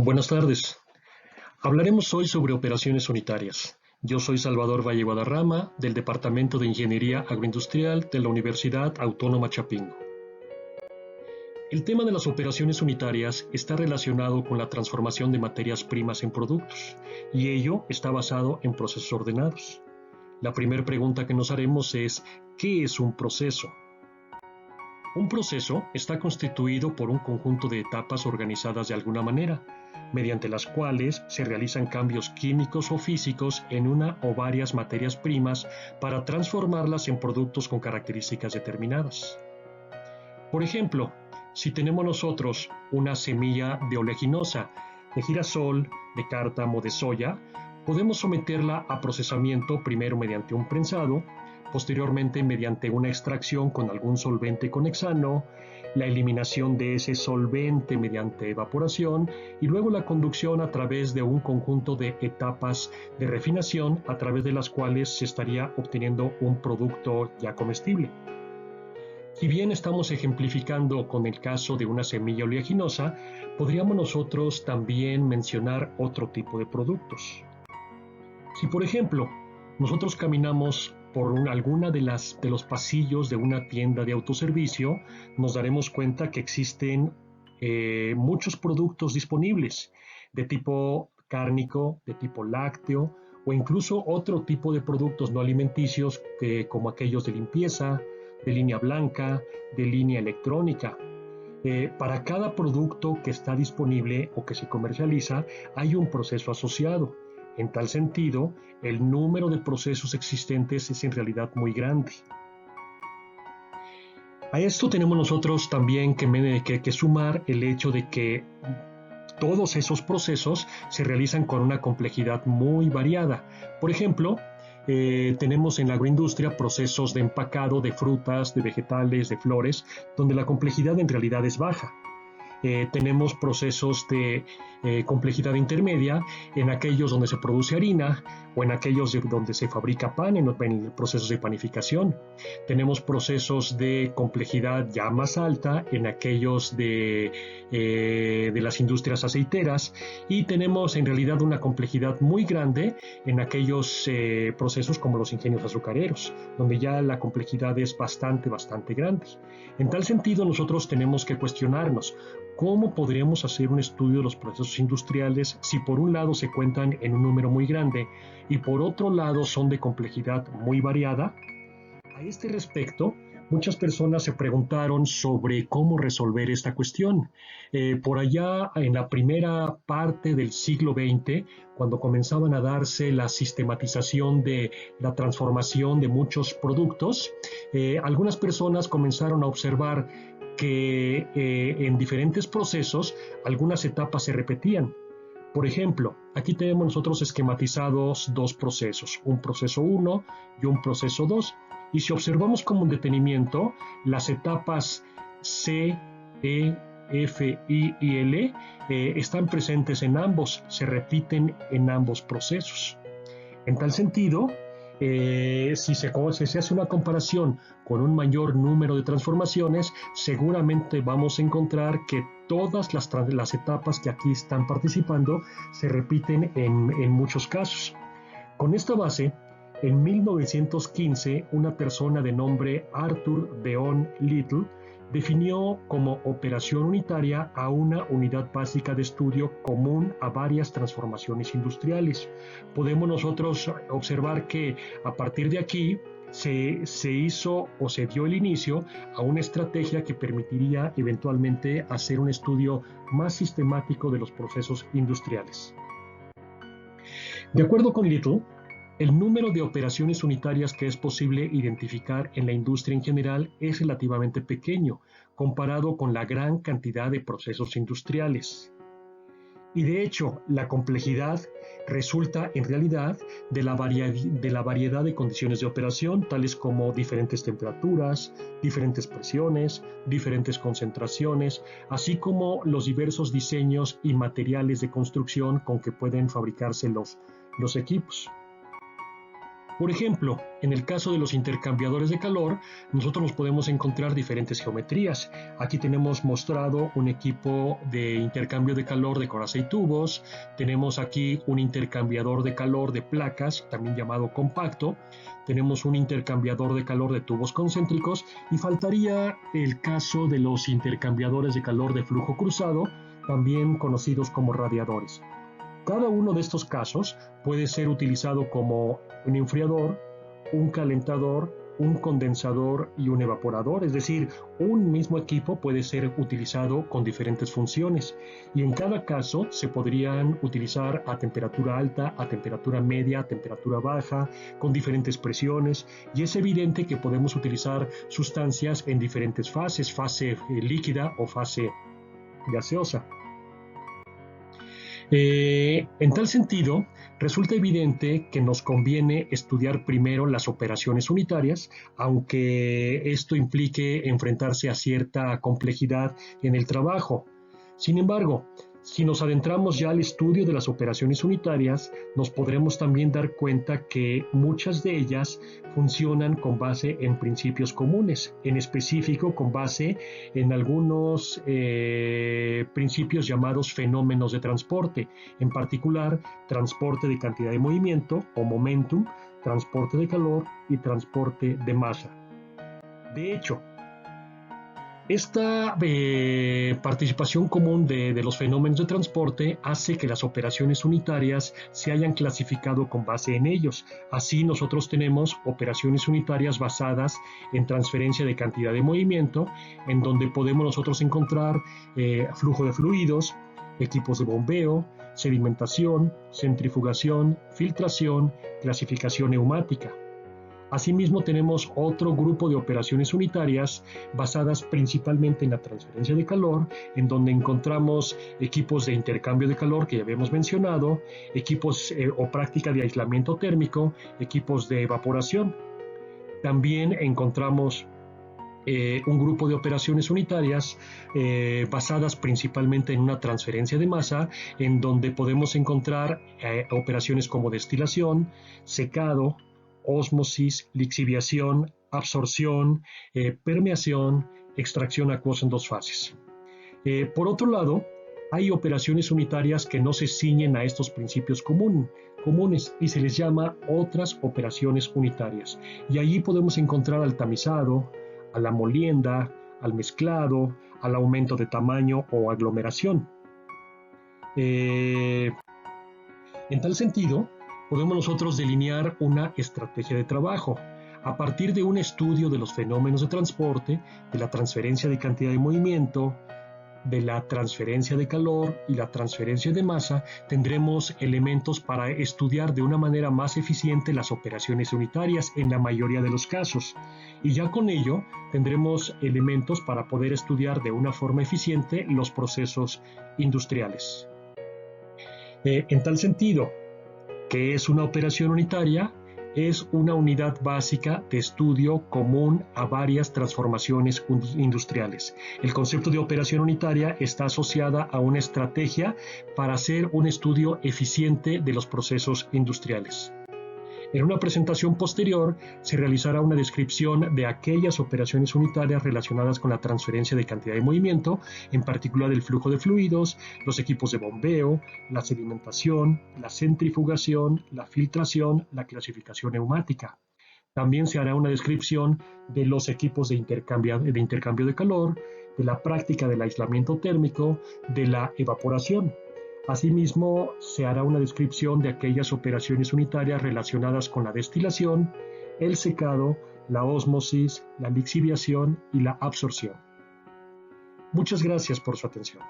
Buenas tardes. Hablaremos hoy sobre operaciones unitarias. Yo soy Salvador Valle Guadarrama, del Departamento de Ingeniería Agroindustrial de la Universidad Autónoma Chapingo. El tema de las operaciones unitarias está relacionado con la transformación de materias primas en productos, y ello está basado en procesos ordenados. La primera pregunta que nos haremos es, ¿qué es un proceso? Un proceso está constituido por un conjunto de etapas organizadas de alguna manera, mediante las cuales se realizan cambios químicos o físicos en una o varias materias primas para transformarlas en productos con características determinadas. Por ejemplo, si tenemos nosotros una semilla de oleaginosa, de girasol, de cártamo, de soya, podemos someterla a procesamiento primero mediante un prensado, posteriormente mediante una extracción con algún solvente conhexano, la eliminación de ese solvente mediante evaporación y luego la conducción a través de un conjunto de etapas de refinación a través de las cuales se estaría obteniendo un producto ya comestible. Si bien estamos ejemplificando con el caso de una semilla oleaginosa, podríamos nosotros también mencionar otro tipo de productos. Si por ejemplo nosotros caminamos por alguna de los pasillos de una tienda de autoservicio, nos daremos cuenta que existen muchos productos disponibles de tipo cárnico, de tipo lácteo o incluso otro tipo de productos no alimenticios como aquellos de limpieza, de línea blanca, de línea electrónica. Para cada producto que está disponible o que se comercializa hay un proceso asociado. En tal sentido, el número de procesos existentes es en realidad muy grande. A esto tenemos nosotros también que sumar el hecho de que todos esos procesos se realizan con una complejidad muy variada. Por ejemplo, tenemos en la agroindustria procesos de empacado de frutas, de vegetales, de flores, donde la complejidad en realidad es baja. Tenemos procesos de complejidad intermedia en aquellos donde se produce harina o en aquellos donde se fabrica pan en procesos de panificación. Tenemos procesos de complejidad ya más alta en aquellos de las industrias aceiteras y tenemos en realidad una complejidad muy grande en aquellos procesos como los ingenios azucareros, donde ya la complejidad es bastante grande. En tal sentido, nosotros tenemos que cuestionarnos ¿cómo podríamos hacer un estudio de los procesos industriales si por un lado se cuentan en un número muy grande y por otro lado son de complejidad muy variada? A este respecto, muchas personas se preguntaron sobre cómo resolver esta cuestión. Por allá en la primera parte del siglo XX, cuando comenzaban a darse la sistematización de la transformación de muchos productos, algunas personas comenzaron a observar que en diferentes procesos algunas etapas se repetían. Por ejemplo, aquí tenemos nosotros esquematizados dos procesos, un proceso 1 y un proceso 2. Y si observamos con detenimiento, las etapas C, E, F, I y L están presentes en ambos, se repiten en ambos procesos. En tal sentido, si se hace una comparación con un mayor número de transformaciones, seguramente vamos a encontrar que todas las etapas que aquí están participando se repiten en muchos casos. Con esta base, en 1915, una persona de nombre Arthur Deon Little definió como operación unitaria a una unidad básica de estudio común a varias transformaciones industriales. Podemos nosotros observar que a partir de aquí se hizo o se dio el inicio a una estrategia que permitiría eventualmente hacer un estudio más sistemático de los procesos industriales. De acuerdo con Little, el número de operaciones unitarias que es posible identificar en la industria en general es relativamente pequeño, comparado con la gran cantidad de procesos industriales. Y de hecho, la complejidad resulta en realidad de la variedad de condiciones de operación, tales como diferentes temperaturas, diferentes presiones, diferentes concentraciones, así como los diversos diseños y materiales de construcción con que pueden fabricarse los equipos. Por ejemplo, en el caso de los intercambiadores de calor, nosotros nos podemos encontrar diferentes geometrías. Aquí tenemos mostrado un equipo de intercambio de calor de coraza y tubos. Tenemos aquí un intercambiador de calor de placas, también llamado compacto. Tenemos un intercambiador de calor de tubos concéntricos y faltaría el caso de los intercambiadores de calor de flujo cruzado, también conocidos como radiadores. Cada uno de estos casos puede ser utilizado como un enfriador, un calentador, un condensador y un evaporador, es decir, un mismo equipo puede ser utilizado con diferentes funciones y en cada caso se podrían utilizar a temperatura alta, a temperatura media, a temperatura baja, con diferentes presiones y es evidente que podemos utilizar sustancias en diferentes fases, fase líquida o fase gaseosa. En tal sentido, resulta evidente que nos conviene estudiar primero las operaciones unitarias, aunque esto implique enfrentarse a cierta complejidad en el trabajo. Sin embargo, si nos adentramos ya al estudio de las operaciones unitarias, nos podremos también dar cuenta que muchas de ellas funcionan con base en principios comunes, en específico con base en algunos principios llamados fenómenos de transporte, en particular transporte de cantidad de movimiento o momentum, transporte de calor y transporte de masa. De hecho, esta participación común de los fenómenos de transporte hace que las operaciones unitarias se hayan clasificado con base en ellos. Así nosotros tenemos operaciones unitarias basadas en transferencia de cantidad de movimiento, en donde podemos nosotros encontrar flujo de fluidos, equipos de bombeo, sedimentación, centrifugación, filtración, clasificación neumática. Asimismo, tenemos otro grupo de operaciones unitarias basadas principalmente en la transferencia de calor, en donde encontramos equipos de intercambio de calor que ya habíamos mencionado, equipos o práctica de aislamiento térmico, equipos de evaporación. También encontramos un grupo de operaciones unitarias basadas principalmente en una transferencia de masa, en donde podemos encontrar operaciones como destilación, secado, ósmosis, lixiviación, absorción, permeación, extracción acuosa en dos fases. Por otro lado, hay operaciones unitarias que no se ciñen a estos principios comunes y se les llama otras operaciones unitarias. Y allí podemos encontrar al tamizado, a la molienda, al mezclado, al aumento de tamaño o aglomeración. En tal sentido, podemos nosotros delinear una estrategia de trabajo a partir de un estudio de los fenómenos de transporte, de la transferencia de cantidad de movimiento, de la transferencia de calor y la transferencia de masa. Tendremos elementos para estudiar de una manera más eficiente las operaciones unitarias en la mayoría de los casos. Y ya con ello tendremos elementos para poder estudiar de una forma eficiente los procesos industriales. En tal sentido, ¿qué es una operación unitaria? Es una unidad básica de estudio común a varias transformaciones industriales. El concepto de operación unitaria está asociada a una estrategia para hacer un estudio eficiente de los procesos industriales. En una presentación posterior se realizará una descripción de aquellas operaciones unitarias relacionadas con la transferencia de cantidad de movimiento, en particular el flujo de fluidos, los equipos de bombeo, la sedimentación, la centrifugación, la filtración, la clasificación neumática. También se hará una descripción de los equipos de intercambio de calor, de la práctica del aislamiento térmico, de la evaporación. Asimismo, se hará una descripción de aquellas operaciones unitarias relacionadas con la destilación, el secado, la ósmosis, la lixiviación y la absorción. Muchas gracias por su atención.